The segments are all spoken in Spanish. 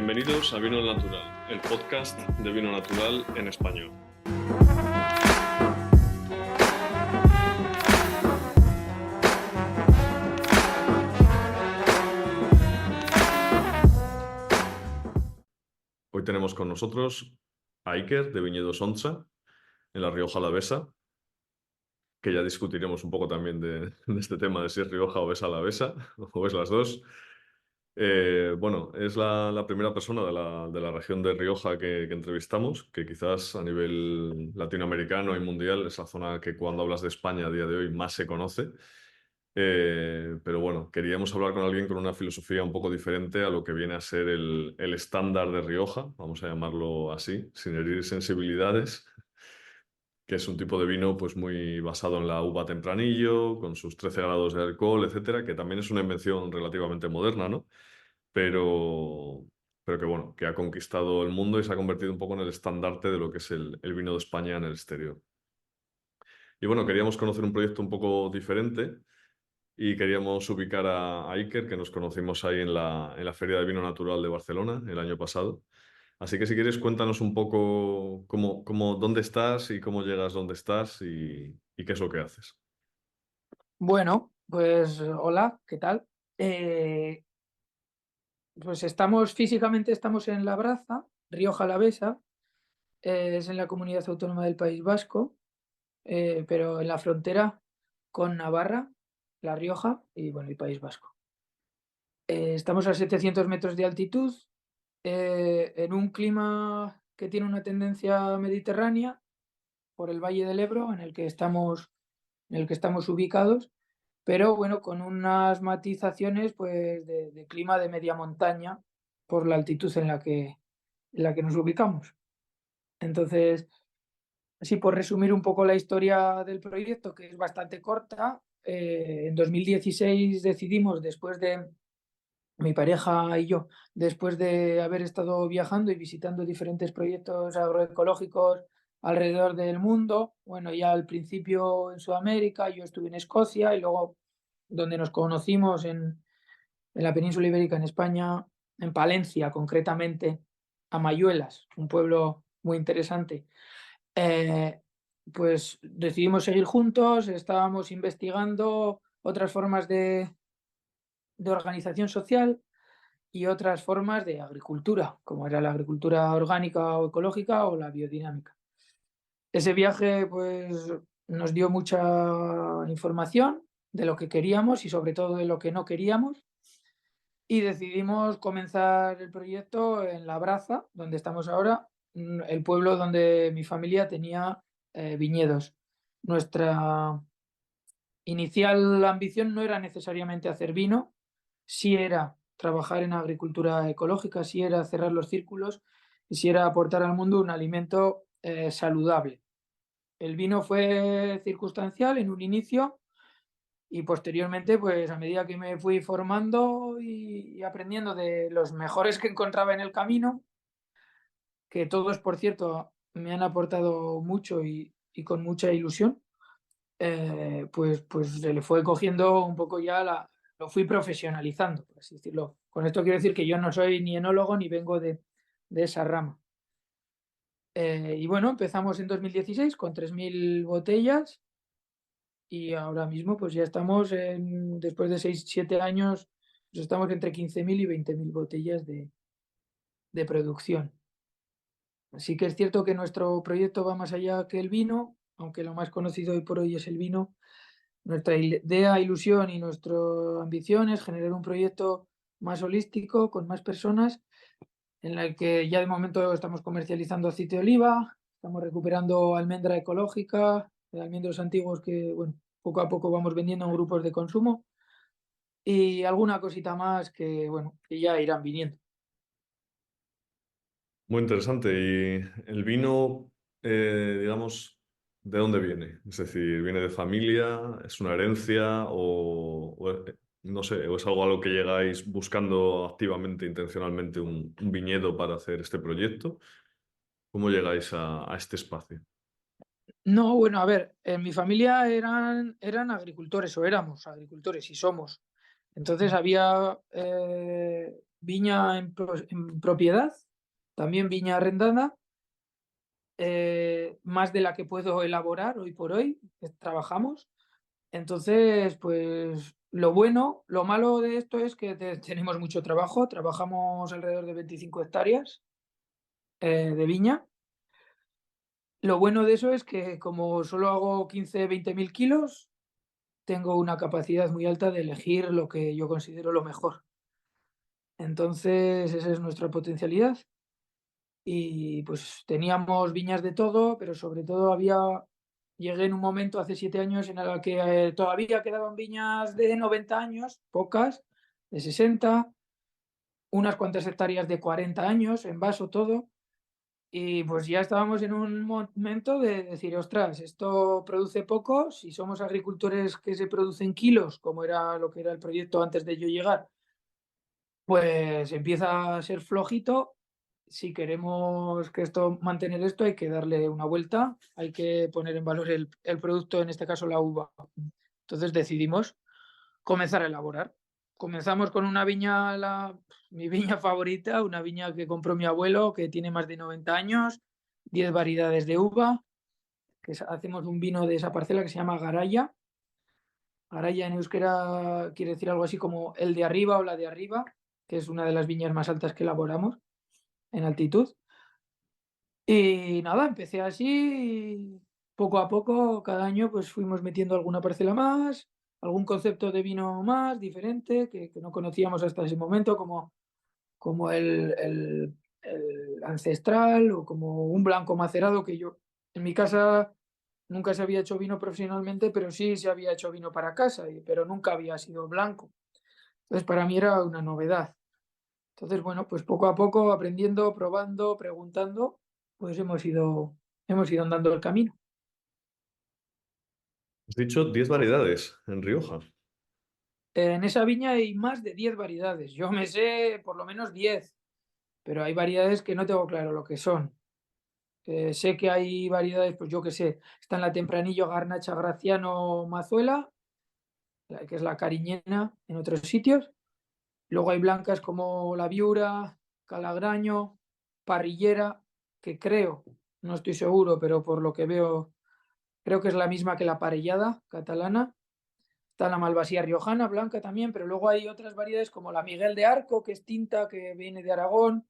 Bienvenidos a Vino Natural, el podcast de vino natural en español. Hoy tenemos con nosotros a Iker de Viñedos Onza, en la Rioja Alavesa, que ya discutiremos un poco también de este tema de si es Rioja o es Alavesa, o es las dos. Bueno, es la primera persona de la región de Rioja que entrevistamos, que quizás a nivel latinoamericano y mundial es la zona que cuando hablas de España a día de hoy más se conoce. Pero bueno, queríamos hablar con alguien con una filosofía un poco diferente a lo que viene a ser el estándar de Rioja, vamos a llamarlo así, sin herir sensibilidades, que es un tipo de vino pues muy basado en la uva tempranillo, con sus 13 grados de alcohol, etcétera, que también es una invención relativamente moderna, ¿no? Pero, pero que bueno, que ha conquistado el mundo y se ha convertido un poco en el estandarte de lo que es el vino de España en el exterior. Y bueno, queríamos conocer un proyecto un poco diferente y queríamos ubicar a Iker, que nos conocimos ahí en la Feria de Vino Natural de Barcelona el año pasado. Así que si quieres, cuéntanos un poco dónde estás y cómo llegas donde estás y qué es lo que haces. Bueno, pues hola, ¿qué tal? Eh, pues físicamente estamos en Labraza, Rioja Alavesa, es en la comunidad autónoma del País Vasco, pero en la frontera con Navarra, La Rioja y bueno, el País Vasco. Estamos a 700 metros de altitud, en un clima que tiene una tendencia mediterránea por el Valle del Ebro, en el que estamos ubicados, pero bueno, con unas matizaciones pues de clima de media montaña por la altitud en la que nos ubicamos. Entonces, así por resumir un poco la historia del proyecto, que es bastante corta, en 2016 decidimos, después de mi pareja y yo, después de haber estado viajando y visitando diferentes proyectos agroecológicos alrededor del mundo, bueno, ya al principio en Sudamérica, yo estuve en Escocia y luego donde nos conocimos en la península ibérica, en España, en Palencia concretamente, a Mayuelas, un pueblo muy interesante. Eh, pues decidimos seguir juntos, estábamos investigando otras formas de organización social y otras formas de agricultura, como era la agricultura orgánica o ecológica o la biodinámica. Ese viaje pues nos dio mucha información de lo que queríamos y sobre todo de lo que no queríamos y decidimos comenzar el proyecto en Labraza, donde estamos ahora, el pueblo donde mi familia tenía viñedos. Nuestra inicial ambición no era necesariamente hacer vino, sí era trabajar en agricultura ecológica, sí era cerrar los círculos y sí era aportar al mundo un alimento saludable. El vino fue circunstancial en un inicio y posteriormente, pues a medida que me fui formando y aprendiendo de los mejores que encontraba en el camino, que todos, por cierto, me han aportado mucho y con mucha ilusión, pues se le fue cogiendo un poco ya lo fui profesionalizando, por así decirlo. Con esto quiero decir que yo no soy ni enólogo ni vengo de esa rama. Y bueno, empezamos en 2016 con 3.000 botellas y ahora mismo pues ya estamos después de 6 7 años, pues estamos entre 15.000 y 20.000 botellas de producción. Así que es cierto que nuestro proyecto va más allá que el vino, aunque lo más conocido hoy por hoy es el vino. Nuestra idea, ilusión y nuestra ambición es generar un proyecto más holístico, con más personas, en el que ya de momento estamos comercializando aceite de oliva, estamos recuperando almendra ecológica, almendros antiguos que, bueno, poco a poco vamos vendiendo en grupos de consumo y alguna cosita más que, bueno, que ya irán viniendo. Muy interesante. ¿Y el vino, digamos, de dónde viene? Es decir, ¿viene de familia? ¿Es una herencia? No sé, o es algo a lo que llegáis buscando activamente, intencionalmente un viñedo para hacer este proyecto? ¿Cómo llegáis a este espacio? No, bueno, a ver, en mi familia eran agricultores o éramos agricultores y somos. Entonces había viña en propiedad, también viña arrendada, más de la que puedo elaborar hoy por hoy, trabajamos. Entonces, pues lo malo de esto es que tenemos mucho trabajo, trabajamos alrededor de 25 hectáreas de viña. Lo bueno de eso es que como solo hago 15-20 mil kilos, tengo una capacidad muy alta de elegir lo que yo considero lo mejor. Entonces, esa es nuestra potencialidad. Y pues teníamos viñas de todo, pero sobre todo llegué en un momento hace 7 años en el que todavía quedaban viñas de 90 años, pocas, de 60, unas cuantas hectáreas de 40 años, en vaso todo. Y pues ya estábamos en un momento de decir, ostras, esto produce poco, si somos agricultores que se producen kilos, como era lo que era el proyecto antes de yo llegar, pues empieza a ser flojito. Si queremos que esto, mantener esto, hay que darle una vuelta, hay que poner en valor el producto, en este caso la uva. Entonces decidimos comenzar a elaborar. Comenzamos con una viña, mi viña favorita, una viña que compró mi abuelo, que tiene más de 90 años, 10 variedades de uva, hacemos un vino de esa parcela que se llama Garaya. Garaya en euskera quiere decir algo así como el de arriba o la de arriba, que es una de las viñas más altas que elaboramos en altitud. Y nada, empecé así, y poco a poco, cada año pues fuimos metiendo alguna parcela más, algún concepto de vino más diferente que no conocíamos hasta ese momento, como el ancestral o como un blanco macerado, que yo en mi casa nunca se había hecho vino profesionalmente, pero sí se había hecho vino para casa, pero nunca había sido blanco. Entonces para mí era una novedad. Entonces, bueno, pues poco a poco, aprendiendo, probando, preguntando, pues hemos ido andando el camino. Has dicho 10 variedades en Rioja. En esa viña hay más de 10 variedades. Yo me sé por lo menos 10, pero hay variedades que no tengo claro lo que son. Sé que hay variedades, pues yo qué sé, está en la Tempranillo, Garnacha, Graciano, Mazuela, que es la cariñena en otros sitios. Luego hay blancas como la Viura, Calagraño, Parrillera, que creo, no estoy seguro, pero por lo que veo, creo que es la misma que la parellada catalana. Está la Malvasía riojana, blanca también, pero luego hay otras variedades como la Miguel de Arco, que es tinta, que viene de Aragón,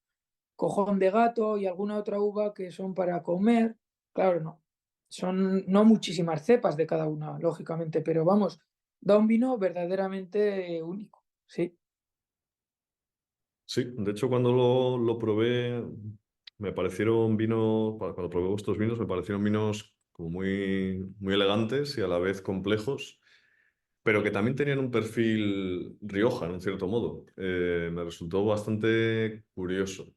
Cojón de Gato y alguna otra uva que son para comer. Claro, no. Son no muchísimas cepas de cada una, lógicamente, pero vamos, da un vino verdaderamente único. Sí. Sí, de hecho cuando lo probé, me parecieron vinos, cuando probé vuestros vinos, me parecieron vinos como muy, muy elegantes y a la vez complejos, pero que también tenían un perfil Rioja, en cierto modo. Me resultó bastante curioso.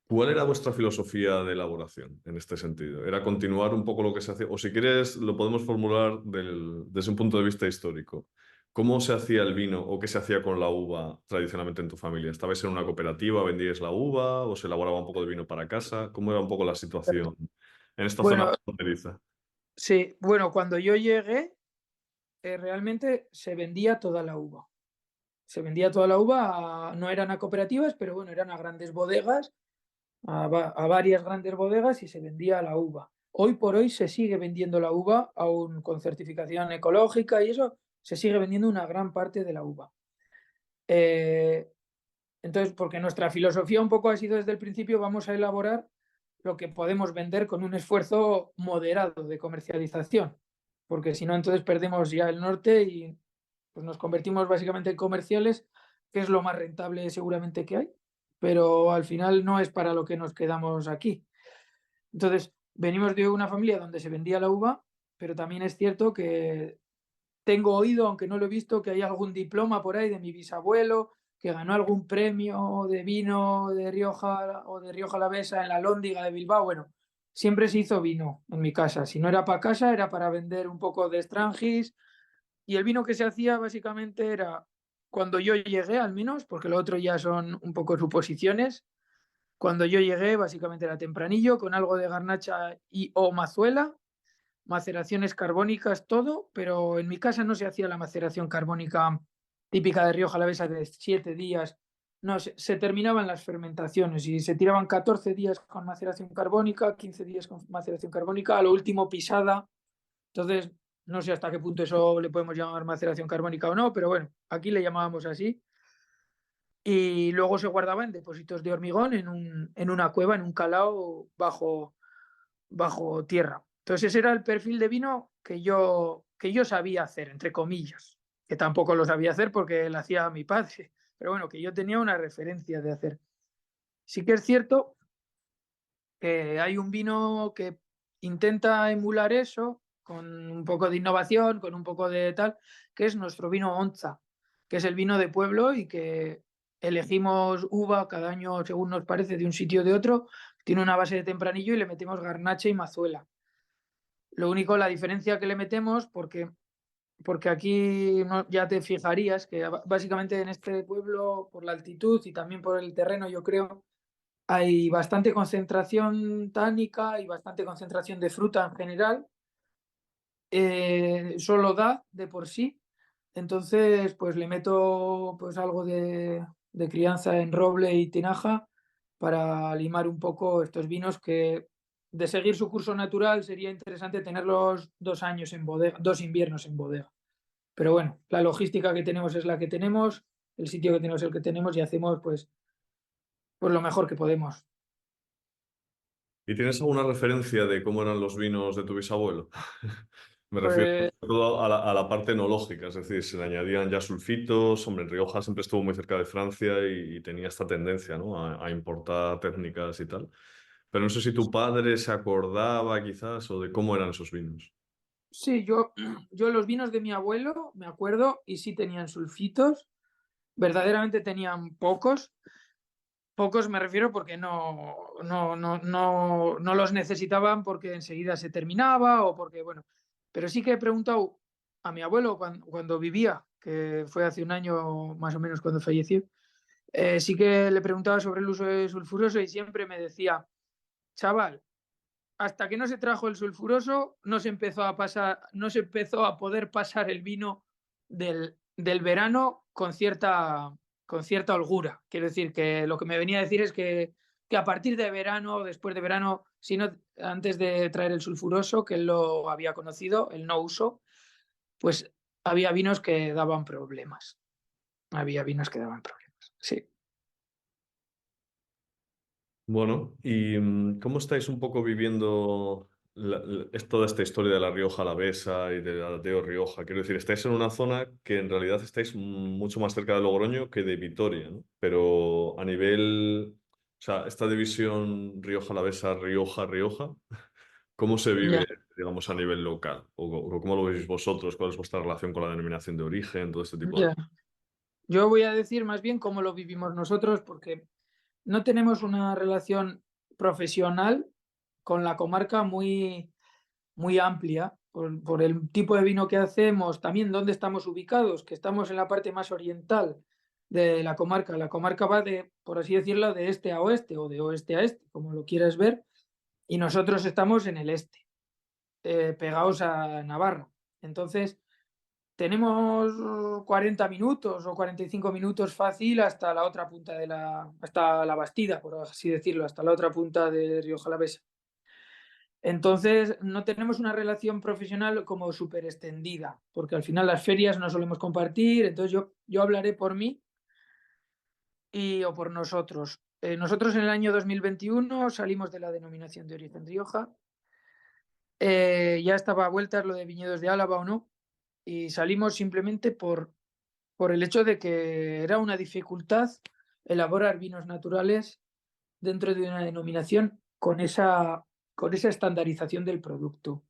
¿Cuál era vuestra filosofía de elaboración en este sentido? ¿Era continuar un poco lo que se hacía? O si quieres, lo podemos formular desde un punto de vista histórico. ¿Cómo se hacía el vino o qué se hacía con la uva tradicionalmente en tu familia? ¿Estabais en una cooperativa, vendíais la uva o se elaboraba un poco de vino para casa? ¿Cómo era un poco la situación en esta zona Bueno, fronteriza? sí, bueno, cuando yo llegué, realmente se vendía toda la uva. Se vendía toda la uva, no eran a cooperativas, pero bueno, eran a grandes bodegas, a varias grandes bodegas y se vendía la uva. Hoy por hoy se sigue vendiendo la uva, aún con certificación ecológica y eso, se sigue vendiendo una gran parte de la uva. Eh, entonces, porque nuestra filosofía un poco ha sido desde el principio, vamos a elaborar lo que podemos vender con un esfuerzo moderado de comercialización, porque si no, entonces perdemos ya el norte y pues nos convertimos básicamente en comerciales, que es lo más rentable seguramente que hay, pero al final no es para lo que nos quedamos aquí. Entonces, venimos de una familia donde se vendía la uva, pero también es cierto que tengo oído, aunque no lo he visto, que hay algún diploma por ahí de mi bisabuelo que ganó algún premio de vino de Rioja o de Rioja Alavesa en la Lóndiga de Bilbao. Bueno, siempre se hizo vino en mi casa. Si no era para casa, era para vender un poco de Strangis. Y el vino que se hacía básicamente era, cuando yo llegué al menos, porque lo otro ya son un poco suposiciones, cuando yo llegué básicamente era tempranillo con algo de garnacha y o mazuela, maceraciones carbónicas, todo, pero en mi casa no se hacía la maceración carbónica típica de Rioja Alavesa de 7 días. No, se terminaban las fermentaciones y se tiraban 14 días con maceración carbónica, 15 días con maceración carbónica, a lo último pisada. Entonces, no sé hasta qué punto eso le podemos llamar maceración carbónica o no, pero bueno, aquí le llamábamos así. Y luego se guardaba en depósitos de hormigón en una cueva, en un calao bajo tierra. Entonces ese era el perfil de vino que yo sabía hacer, entre comillas, que tampoco lo sabía hacer porque lo hacía mi padre, pero bueno, que yo tenía una referencia de hacer. Sí que es cierto que hay un vino que intenta emular eso, con un poco de innovación, con un poco de tal, que es nuestro vino Onza, que es el vino de pueblo y que elegimos uva cada año según nos parece de un sitio o de otro, tiene una base de tempranillo y le metemos garnacha y mazuela. Lo único, la diferencia que le metemos, porque aquí ya te fijarías que básicamente en este pueblo, por la altitud y también por el terreno, yo creo, hay bastante concentración tánica y bastante concentración de fruta en general. Solo da de por sí. Entonces, pues le meto pues algo de crianza en roble y tinaja para limar un poco estos vinos que, de seguir su curso natural, sería interesante tenerlos 2 años en bodega, 2 inviernos en bodega. Pero bueno, la logística que tenemos es la que tenemos, el sitio que tenemos es el que tenemos y hacemos pues lo mejor que podemos. ¿Y tienes alguna referencia de cómo eran los vinos de tu bisabuelo? Me refiero Pues sobre todo a la parte enológica, es decir, se le añadían ya sulfitos. Hombre, en Rioja siempre estuvo muy cerca de Francia y tenía esta tendencia, ¿no? A importar técnicas y tal. Pero no sé si tu padre se acordaba quizás o de cómo eran esos vinos. sí, yo los vinos de mi abuelo, me acuerdo, y sí tenían sulfitos, verdaderamente tenían pocos. Pocos me refiero porque no los necesitaban porque enseguida se terminaba o porque, bueno, pero sí que he preguntado a mi abuelo cuando vivía, que fue hace un año más o menos cuando falleció, sí que le preguntaba sobre el uso de sulfuroso y siempre me decía, chaval, hasta que no se trajo el sulfuroso, no se empezó a poder pasar el vino del verano con cierta holgura. Quiero decir que lo que me venía a decir es que a partir de verano, después de verano, si no, antes de traer el sulfuroso, que él lo había conocido, el no uso, pues había vinos que daban problemas. Había vinos que daban problemas. Sí. Bueno, ¿y cómo estáis un poco viviendo es toda esta historia de la Rioja Alavesa y de la Deo Rioja? Quiero decir, estáis en una zona que en realidad estáis mucho más cerca de Logroño que de Vitoria, ¿no? Pero a nivel, o sea, esta división Rioja Alavesa, Rioja, Rioja, ¿cómo se Ya, vive, digamos, a nivel local? O cómo lo veis vosotros? ¿Cuál es vuestra relación con la denominación de origen? Todo este tipo de ya. Yo voy a decir más bien cómo lo vivimos nosotros, porque no tenemos una relación profesional con la comarca muy amplia por el tipo de vino que hacemos, también dónde estamos ubicados, que estamos en la parte más oriental de la comarca. La comarca va de, por así decirlo, de este a oeste o de oeste a este, como lo quieras ver, y nosotros estamos en el este, pegados a Navarra. Entonces, tenemos 40 minutos o 45 minutos fácil hasta la otra punta hasta la Bastida, por así decirlo, hasta la otra punta de Rioja Alavesa. Entonces, no tenemos una relación profesional como súper extendida, porque al final las ferias no solemos compartir, entonces yo hablaré por mí o por nosotros. Nosotros en el año 2021 salimos de la denominación de origen Rioja. Ya estaba a vueltas lo de viñedos de Álava o no, y salimos simplemente por el hecho de que era una dificultad elaborar vinos naturales dentro de una denominación con esa estandarización del producto.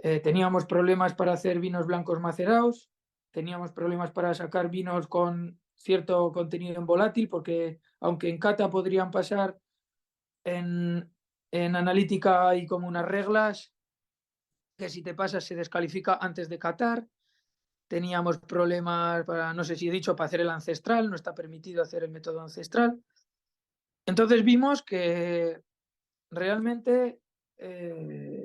Teníamos problemas para hacer vinos blancos macerados, teníamos problemas para sacar vinos con cierto contenido en volátil, porque aunque en cata podrían pasar, en analítica hay como unas reglas que si te pasas se descalifica antes de catar. Teníamos problemas para, no sé si he dicho, para hacer el ancestral, no está permitido hacer el método ancestral. Entonces vimos que realmente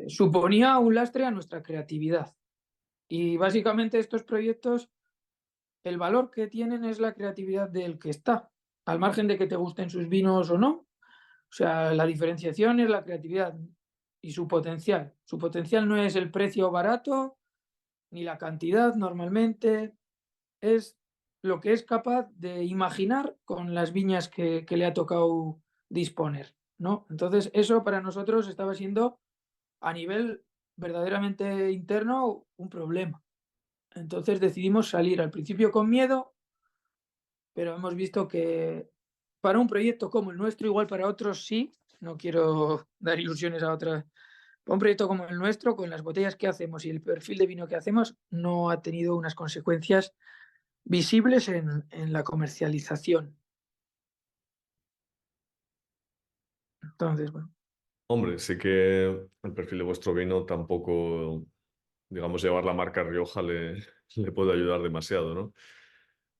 suponía un lastre a nuestra creatividad. Y básicamente estos proyectos el valor que tienen es la creatividad del que está, al margen de que te gusten sus vinos o no. O sea, la diferenciación es la creatividad y su potencial. Su potencial no es el precio barato ni la cantidad normalmente, es lo que es capaz de imaginar con las viñas que le ha tocado disponer, ¿no? Entonces, eso para nosotros estaba siendo a nivel verdaderamente interno un problema. Entonces decidimos salir al principio con miedo, pero hemos visto que para un proyecto como el nuestro, igual para otros sí, no quiero dar ilusiones a otras, para un proyecto como el nuestro, con las botellas que hacemos y el perfil de vino que hacemos, no ha tenido unas consecuencias visibles en la comercialización. Entonces, bueno. Hombre, sí que el perfil de vuestro vino tampoco, digamos, llevar la marca Rioja le puede ayudar demasiado, ¿no?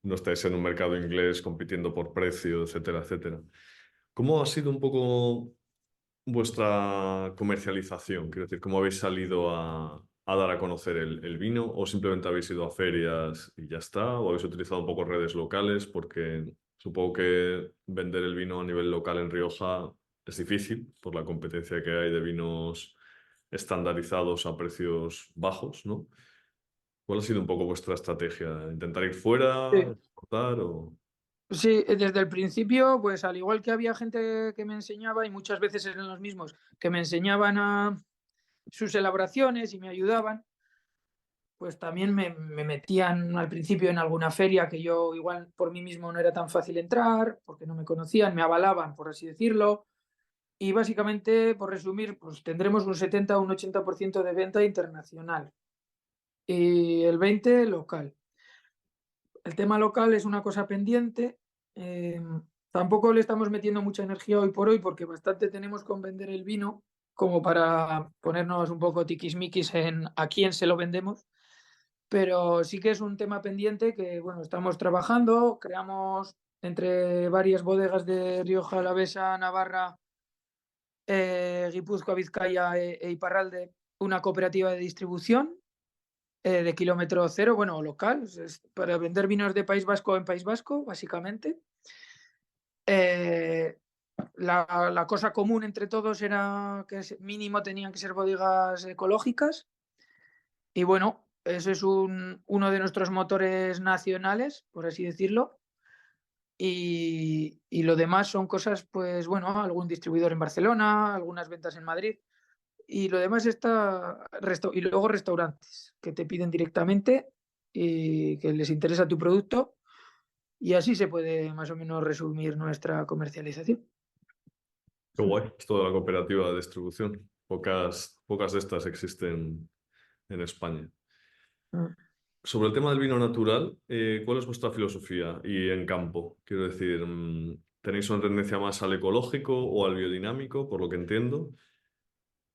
No estáis en un mercado inglés compitiendo por precio, etcétera, etcétera. ¿Cómo ha sido un poco vuestra comercialización? Quiero decir, ¿cómo habéis salido a dar a conocer el vino? ¿O simplemente habéis ido a ferias y ya está? ¿O habéis utilizado un poco redes locales? Porque supongo que vender el vino a nivel local en Rioja es difícil por la competencia que hay de vinos estandarizados a precios bajos, ¿no? ¿Cuál ha sido un poco vuestra estrategia? ¿Intentar ir fuera, Sí, exportar o...? sí, desde el principio, pues al igual que había gente que me enseñaba, y muchas veces eran los mismos, que me enseñaban a sus elaboraciones y me ayudaban, pues también me metían al principio en alguna feria que yo igual por mí mismo no era tan fácil entrar, porque no me conocían, me avalaban, por así decirlo. Y básicamente, por resumir, pues tendremos un 70 o un 80% de venta internacional y el 20% local. El tema local es una cosa pendiente. eh, Tampoco le estamos metiendo mucha energía hoy por hoy porque bastante tenemos con vender el vino como para ponernos un poco tiquismiquis en a quién se lo vendemos. Pero sí que es un tema pendiente que, bueno, estamos trabajando, creamos entre varias bodegas de Rioja Alavesa, Navarra, Guipúzcoa, Vizcaya e Iparralde, una cooperativa de distribución de kilómetro cero, bueno, local, es para vender vinos de País Vasco en País Vasco, básicamente. Eh, la cosa común entre todos era que mínimo tenían que ser bodegas ecológicas y bueno, ese es uno de nuestros motores nacionales, por así decirlo. Y lo demás son cosas, pues bueno, algún distribuidor en Barcelona, algunas ventas en Madrid. Y lo demás está, y luego restaurantes que te piden directamente y que les interesa tu producto. Y así se puede más o menos resumir nuestra comercialización. Qué guay, esto de la cooperativa de distribución. Pocas de estas existen en España. Mm. Sobre el tema del vino natural, ¿cuál es vuestra filosofía y en campo? Quiero decir, ¿tenéis una tendencia más al ecológico o al biodinámico, por lo que entiendo?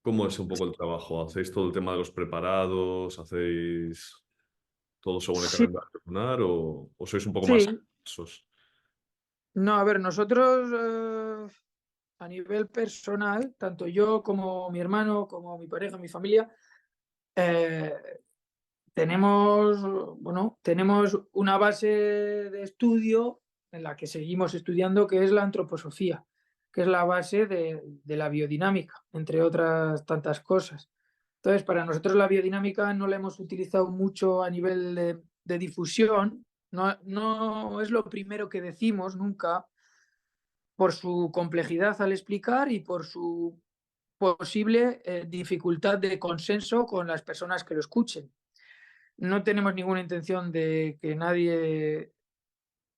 ¿Cómo es un poco el trabajo? ¿Hacéis todo el tema de los preparados? ¿Hacéis todo según el Sí, calendario lunar o sois un poco más sí. esos? No, a ver, nosotros a nivel personal, tanto yo como mi hermano, como mi pareja, mi familia, eh, tenemos, bueno, tenemos una base de estudio en la que seguimos estudiando, que es la antroposofía, que es la base de la biodinámica, entre otras tantas cosas. Entonces, para nosotros la biodinámica no la hemos utilizado mucho a nivel de difusión, no, no es lo primero que decimos nunca, por su complejidad al explicar y por su posible dificultad de consenso con las personas que lo escuchen. No tenemos ninguna intención de que nadie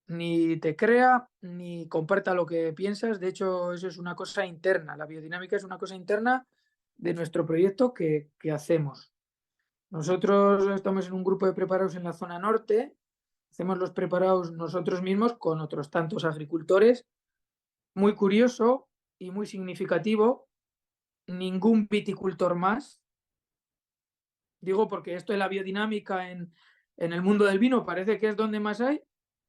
ni te crea ni comparta lo que piensas. De hecho, eso es una cosa interna. La biodinámica es una cosa interna de nuestro proyecto que hacemos. Nosotros estamos en un grupo de preparados en la zona norte. Hacemos los preparados nosotros mismos con otros tantos agricultores. Muy curioso y muy significativo. Ningún viticultor más. Digo porque esto de la biodinámica en el mundo del vino parece que es donde más hay.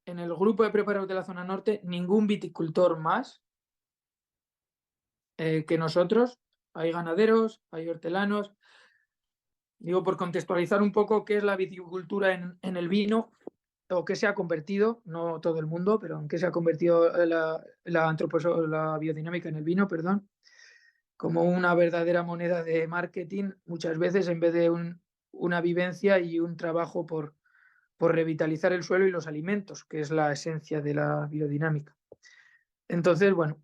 En el grupo de preparados de la zona norte, ningún viticultor más que nosotros. Hay ganaderos, hay hortelanos. Digo, por contextualizar un poco qué es la viticultura en el vino. o qué se ha convertido, no todo el mundo, pero en qué se ha convertido la biodinámica en el vino, perdón, como una verdadera moneda de marketing, muchas veces en vez de una vivencia y un trabajo por revitalizar el suelo y los alimentos, que es la esencia de la biodinámica. Entonces, bueno,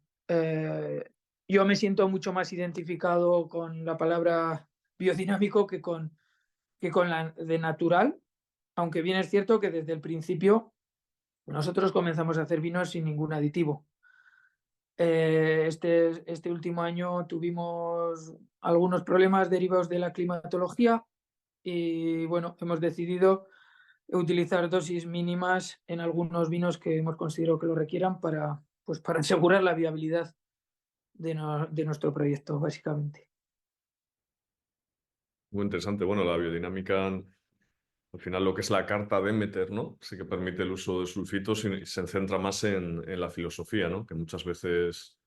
yo me siento mucho más identificado con la palabra biodinámico que con la de natural, aunque bien es cierto que desde el principio nosotros comenzamos a hacer vinos sin ningún aditivo. Este último año tuvimos algunos problemas derivados de la climatología y bueno, hemos decidido utilizar dosis mínimas en algunos vinos que hemos considerado que lo requieran pues para asegurar la viabilidad de nuestro proyecto, básicamente. Muy interesante. Bueno, la biodinámica, al final lo que es la carta Demeter, ¿no? Sí que permite el uso de sulfitos y se centra más en la filosofía, ¿no? Que muchas veces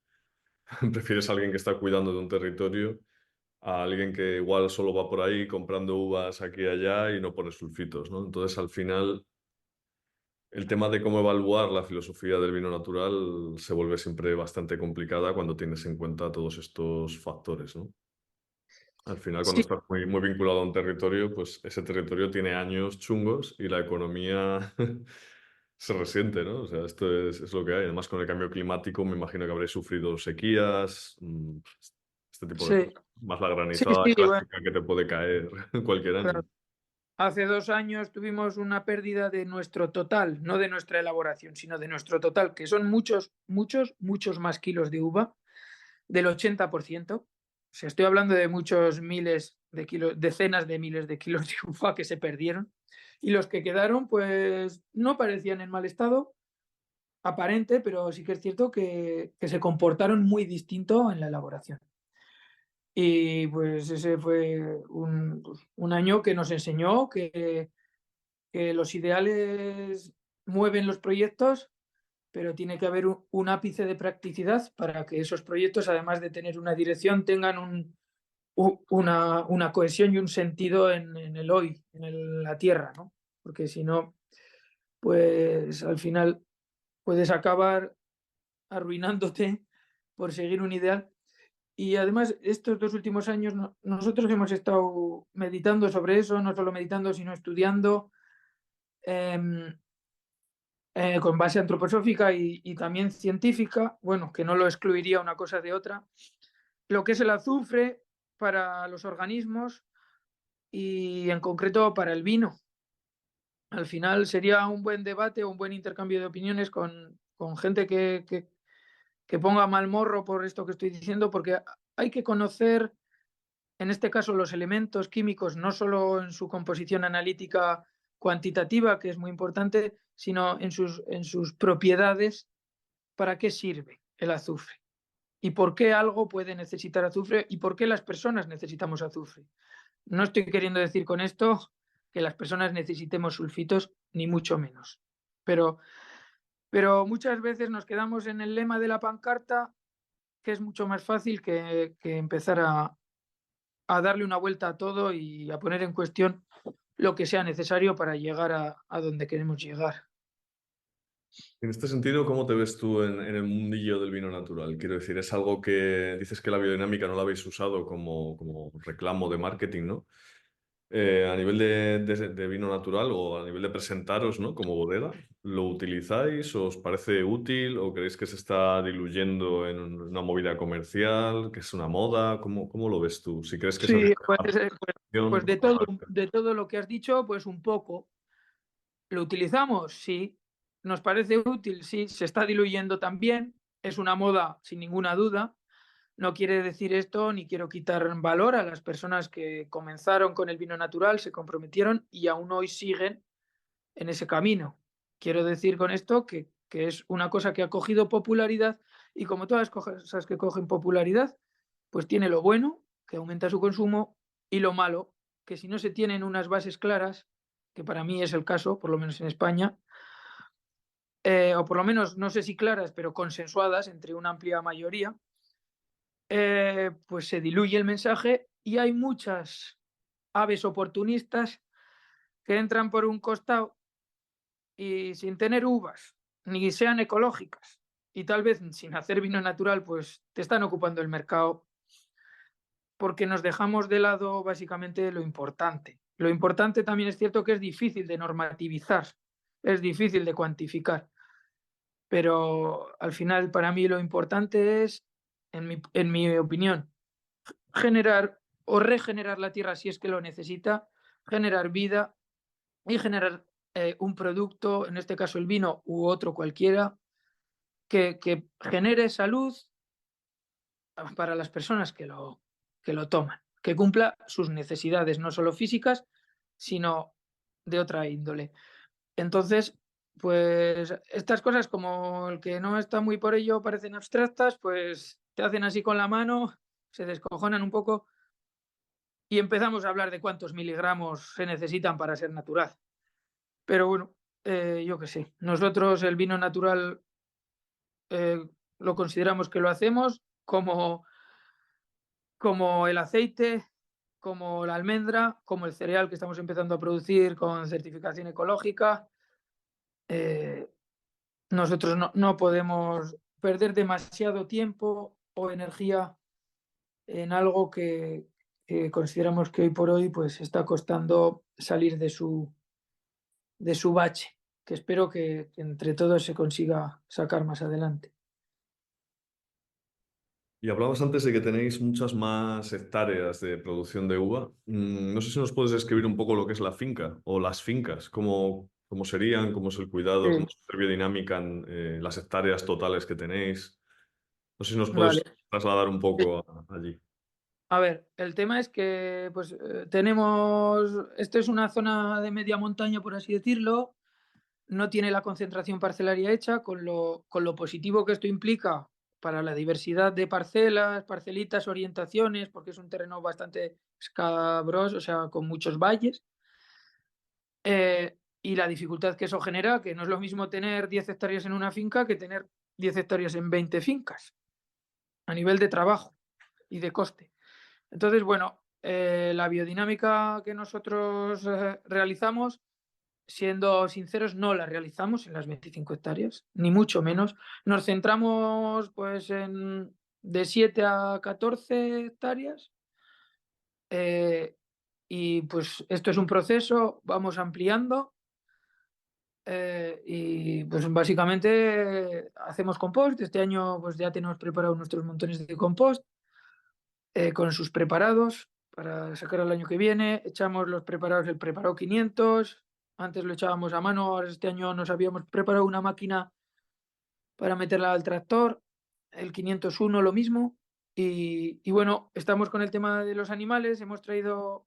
prefieres a alguien que está cuidando de un territorio a alguien que igual solo va por ahí comprando uvas aquí y allá y no pone sulfitos, ¿no? Entonces, al final, el tema de cómo evaluar la filosofía del vino natural se vuelve siempre bastante complicada cuando tienes en cuenta todos estos factores, ¿no? Al final, cuando Sí, estás muy, muy vinculado a un territorio, pues ese territorio tiene años chungos y la economía se resiente, ¿no? O sea, esto es lo que hay. Además, con el cambio climático, me imagino que habréis sufrido sequías, este tipo de sí, cosas. Más la sí, granizada sí, bueno, clásica que te puede caer cualquier año. claro. Hace 2 años tuvimos una pérdida de nuestro total, no de nuestra elaboración, sino de nuestro total, que son muchos, muchos, muchos más kilos de uva, del 80%. O sea, estoy hablando de muchos miles de kilos, decenas de miles de kilos de uva que se perdieron. Y los que quedaron, pues no parecían en mal estado, aparente, pero sí que es cierto que se comportaron muy distinto en la elaboración. Y pues ese fue un año que nos enseñó que los ideales mueven los proyectos, pero tiene que haber un ápice de practicidad para que esos proyectos, además de tener una dirección, tengan una cohesión y un sentido en el hoy, la tierra, ¿no? Porque si no, pues al final puedes acabar arruinándote por seguir un ideal. Y además, estos 2 últimos años nosotros hemos estado meditando sobre eso, no solo meditando, sino estudiando em, con base antroposófica y también científica, bueno, que no lo excluiría una cosa de otra, lo que es el azufre para los organismos y en concreto para el vino. Al final sería un buen debate o un buen intercambio de opiniones con gente que ponga mal morro por esto que estoy diciendo, porque hay que conocer, en este caso, los elementos químicos, no solo en su composición analítica cuantitativa, que es muy importante, sino en sus propiedades, para qué sirve el azufre y por qué algo puede necesitar azufre y por qué las personas necesitamos azufre. No estoy queriendo decir con esto que las personas necesitemos sulfitos, ni mucho menos. Pero, pero muchas veces nos quedamos en el lema de la pancarta, que es mucho más fácil que empezar a darle una vuelta a todo y a poner en cuestión lo que sea necesario para llegar a donde queremos llegar. En este sentido, ¿cómo te ves tú en el mundillo del vino natural? Quiero decir, es algo que dices que la biodinámica no la habéis usado como reclamo de marketing, ¿no? A nivel de vino natural o a nivel de presentaros, ¿no? Como bodega, ¿lo utilizáis? ¿Os parece útil o creéis que se está diluyendo en una movida comercial, que es una moda? ¿Cómo lo ves tú? Si crees que es Sí, pues, aplicación, pues de todo lo que has dicho, pues un poco. ¿Lo utilizamos? Sí. ¿Nos parece útil? Sí. Se está diluyendo también. Es una moda, sin ninguna duda. No quiere decir esto, ni quiero quitar valor a las personas que comenzaron con el vino natural, se comprometieron y aún hoy siguen en ese camino. Quiero decir con esto que es una cosa que ha cogido popularidad y como todas las cosas que cogen popularidad, pues tiene lo bueno, que aumenta su consumo, y lo malo, que si no se tienen unas bases claras, que para mí es el caso, por lo menos en España, o por lo menos no sé si claras, pero consensuadas entre una amplia mayoría, pues se diluye el mensaje y hay muchas aves oportunistas que entran por un costado y sin tener uvas, ni sean ecológicas, y tal vez sin hacer vino natural, pues te están ocupando el mercado porque nos dejamos de lado básicamente lo importante. Lo importante también es cierto que es difícil de normativizar, es difícil de cuantificar, pero al final para mí lo importante es, en mi opinión, generar o regenerar la tierra si es que lo necesita, generar vida y generar un producto, en este caso el vino u otro cualquiera, que genere salud para las personas que lo toman, que cumpla sus necesidades, no solo físicas, sino de otra índole. Entonces, pues estas cosas, como el que no está muy por ello, parecen abstractas, pues te hacen así con la mano, se descojonan un poco y empezamos a hablar de cuántos miligramos se necesitan para ser natural. Pero bueno, yo qué sé, nosotros el vino natural lo consideramos que lo hacemos como el aceite, como la almendra, como el cereal que estamos empezando a producir con certificación ecológica. Eh, nosotros no podemos perder demasiado tiempo o energía en algo que consideramos que hoy por hoy pues está costando salir de su bache, que espero que entre todos se consiga sacar más adelante. Y hablabas antes de que tenéis muchas más hectáreas de producción de uva. No sé si nos puedes describir un poco lo que es la finca o las fincas, cómo serían, cómo es el cuidado, cómo Sí, es la biodinámica en las hectáreas totales que tenéis. No sé si nos vale. puedes trasladar un Sí. poco allí. A ver, el tema es que pues tenemos, esto es una zona de media montaña, por así decirlo, no tiene la concentración parcelaria hecha, con lo positivo que esto implica para la diversidad de parcelas, parcelitas, orientaciones, porque es un terreno bastante escabroso, o sea, con muchos valles, y la dificultad que eso genera, que no es lo mismo tener 10 hectáreas en una finca que tener 10 hectáreas en 20 fincas, a nivel de trabajo y de coste. Entonces, bueno, la biodinámica que nosotros realizamos, siendo sinceros, no la realizamos en las 25 hectáreas, ni mucho menos. Nos centramos pues en de 7 a 14 hectáreas, eh, y pues esto es un proceso, vamos ampliando, y pues básicamente hacemos compost. Este año pues ya tenemos preparados nuestros montones de compost con sus preparados para sacar el año que viene. Echamos los preparados, el preparado 500. Antes lo echábamos a mano, ahora este año nos habíamos preparado una máquina para meterla al tractor, el 501 lo mismo. Y bueno, estamos con el tema de los animales, hemos traído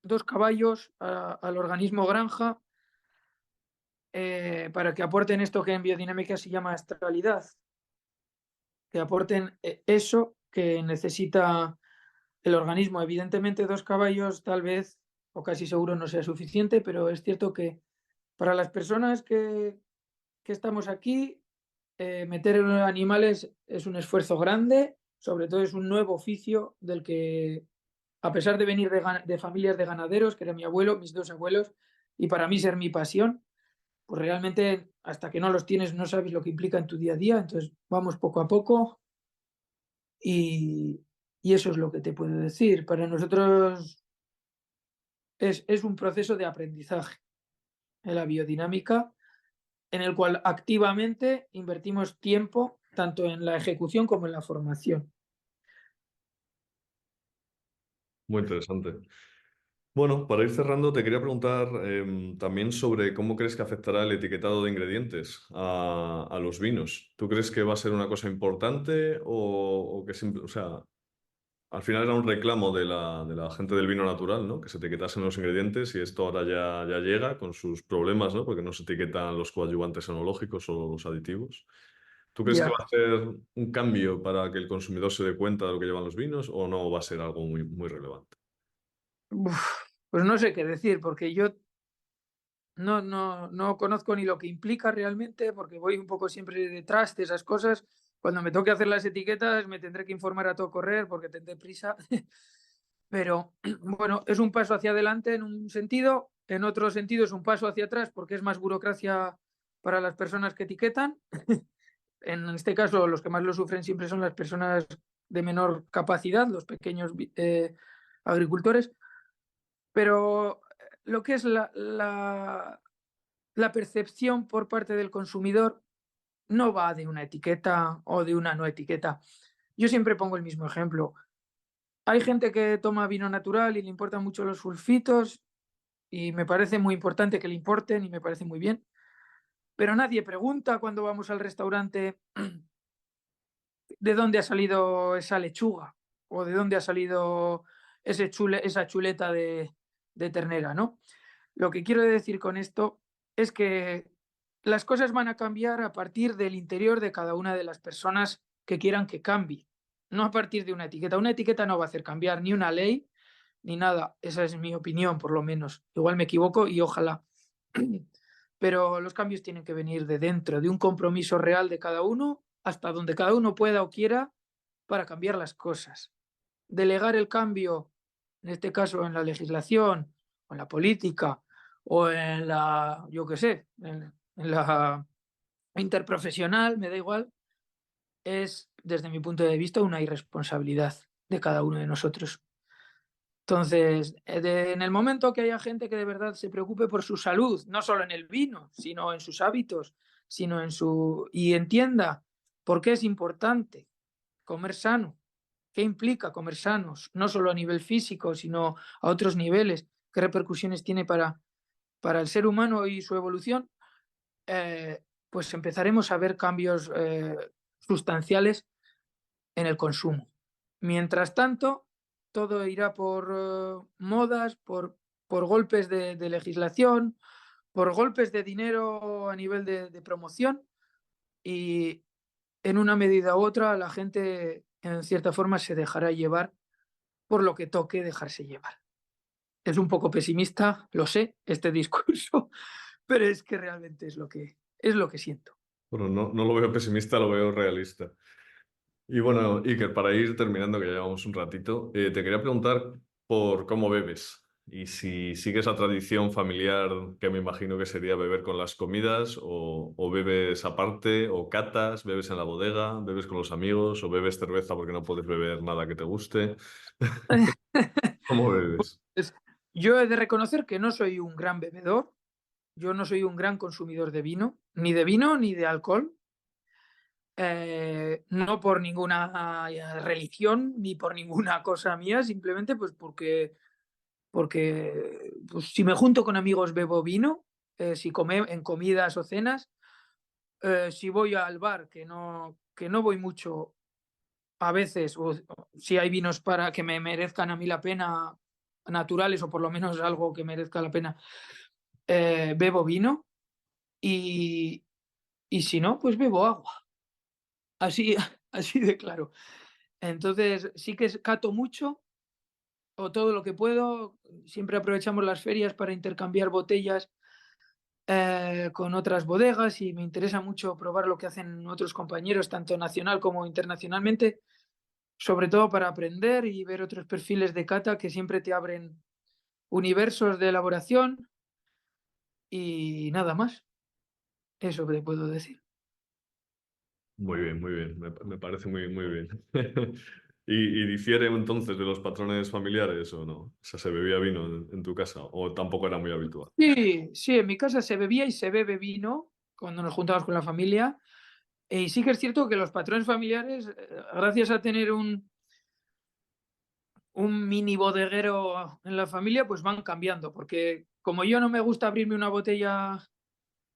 2 caballos al organismo granja para que aporten esto que en biodinámica se llama astralidad, que aporten eso que necesita el organismo. Evidentemente, 2 caballos tal vez o casi seguro no sea suficiente, pero es cierto que para las personas que estamos aquí, meter animales es un esfuerzo grande, sobre todo es un nuevo oficio del que, a pesar de venir de familias de ganaderos, que era mi abuelo, mis 2 abuelos, y para mí ser mi pasión, pues realmente hasta que no los tienes no sabes lo que implica en tu día a día, entonces vamos poco a poco y, y eso es lo que te puedo decir. Para nosotros es un proceso de aprendizaje en la biodinámica en el cual activamente invertimos tiempo tanto en la ejecución como en la formación. Muy interesante. Bueno, para ir cerrando, te quería preguntar también sobre cómo crees que afectará el etiquetado de ingredientes a los vinos. ¿Tú crees que va a ser una cosa importante o que o sea, al final era un reclamo de la gente del vino natural, ¿no? Que se etiquetasen los ingredientes y esto ahora ya llega con sus problemas, ¿no? Porque no se etiquetan los coadyuvantes enológicos o los aditivos. ¿Tú crees que Ya, va a ser un cambio para que el consumidor se dé cuenta de lo que llevan los vinos o no va a ser algo muy relevante? uf, pues no sé qué decir, porque yo no conozco ni lo que implica realmente, porque voy un poco siempre detrás de esas cosas. Cuando me toque hacer las etiquetas me tendré que informar a todo correr porque tendré prisa. Pero bueno, es un paso hacia adelante en un sentido. en otro sentido es un paso hacia atrás porque es más burocracia para las personas que etiquetan. En este caso, los que más lo sufren siempre son las personas de menor capacidad, los pequeños agricultores. Pero lo que es la percepción por parte del consumidor no va de una etiqueta o de una no etiqueta. Yo siempre pongo el mismo ejemplo. Hay gente que toma vino natural y le importan mucho los sulfitos y me parece muy importante que le importen y me parece muy bien, pero nadie pregunta cuando vamos al restaurante de dónde ha salido esa lechuga o de dónde ha salido esa chuleta de ternera, ¿no? Lo que quiero decir con esto es que las cosas van a cambiar a partir del interior de cada una de las personas que quieran que cambie, no a partir de una etiqueta. Una etiqueta no va a hacer cambiar ni una ley ni nada. Esa es mi opinión, por lo menos. Igual me equivoco y ojalá. Pero los cambios tienen que venir de dentro, de un compromiso real de cada uno, hasta donde cada uno pueda o quiera para cambiar las cosas. Delegar el cambio, en este caso en la legislación, o en la política, o en la, yo qué sé, en la interprofesional, me da igual, es, desde mi punto de vista, una irresponsabilidad de cada uno de nosotros. Entonces, en el momento que haya gente que de verdad se preocupe por su salud, no solo en el vino, sino en sus hábitos, sino en su... y entienda por qué es importante comer sano, qué implica comer sanos, no solo a nivel físico, sino a otros niveles, qué repercusiones tiene para el ser humano y su evolución, pues empezaremos a ver cambios sustanciales en el consumo. Mientras tanto, todo irá por modas, por golpes de legislación, por golpes de dinero a nivel de promoción y en una medida u otra la gente en cierta forma se dejará llevar por lo que toque dejarse llevar. Es un poco pesimista, lo sé, este discurso, pero es que realmente es lo que siento. Bueno, no lo veo pesimista, lo veo realista. Y bueno, Iker, para ir terminando, que ya llevamos un ratito, te quería preguntar por cómo bebes y si sigues la tradición familiar que me imagino que sería beber con las comidas o bebes aparte o catas, bebes en la bodega, bebes con los amigos o bebes cerveza porque no puedes beber nada que te guste. ¿Cómo bebes? Pues, yo he de reconocer que no soy un gran bebedor, yo no soy un gran consumidor de vino ni de alcohol, no por ninguna religión ni por ninguna cosa mía, simplemente pues porque pues, si me junto con amigos bebo vino, si come en comidas o cenas, si voy al bar, que no voy mucho a veces, o si hay vinos para que me merezcan a mí la pena, naturales o por lo menos algo que merezca la pena, bebo vino y, y si no, pues bebo agua. Así, así de claro. Entonces, sí que cato mucho o todo lo que puedo. Siempre aprovechamos las ferias para intercambiar botellas con otras bodegas y me interesa mucho probar lo que hacen otros compañeros, tanto nacional como internacionalmente, sobre todo para aprender y ver otros perfiles de cata que siempre te abren universos de elaboración y nada más. Eso te puedo decir. Muy bien, me parece muy bien. ¿Y difiere entonces de los patrones familiares o no? O sea, ¿se bebía vino en tu casa o tampoco era muy habitual? Sí, sí, en mi casa se bebía y se bebe vino cuando nos juntamos con la familia. Y sí que es cierto que los patrones familiares, gracias a tener un mini bodeguero en la familia, pues van cambiando. Porque como yo no me gusta abrirme una botella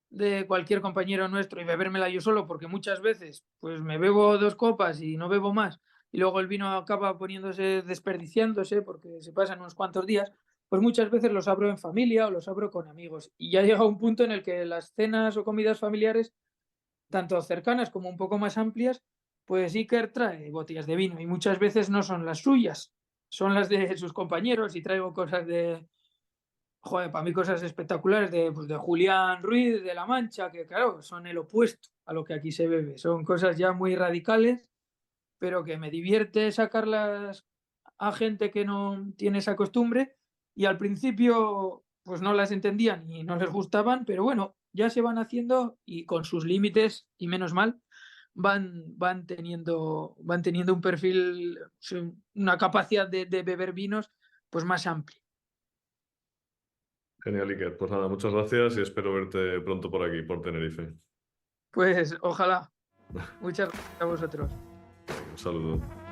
de cualquier compañero nuestro y bebérmela yo solo, porque muchas veces pues me bebo dos copas y no bebo más, y luego el vino acaba poniéndose, desperdiciándose, porque se pasan unos cuantos días, pues muchas veces los abro en familia o los abro con amigos. Y ya llega un punto en el que las cenas o comidas familiares, tanto cercanas como un poco más amplias, pues Iker trae botellas de vino y muchas veces no son las suyas, son las de sus compañeros y traigo cosas de, joder, para mí cosas espectaculares de, pues, de Julián Ruiz de La Mancha, que claro, son el opuesto a lo que aquí se bebe. Son cosas ya muy radicales, pero que me divierte sacarlas a gente que no tiene esa costumbre. Y al principio pues no las entendían y no les gustaban, pero bueno, ya se van haciendo y con sus límites, y menos mal, van teniendo un perfil, una capacidad de beber vinos pues más amplia. Genial, Iker. Pues nada, muchas gracias y espero verte pronto por aquí, por Tenerife. Pues ojalá. Muchas gracias a vosotros. Un saludo.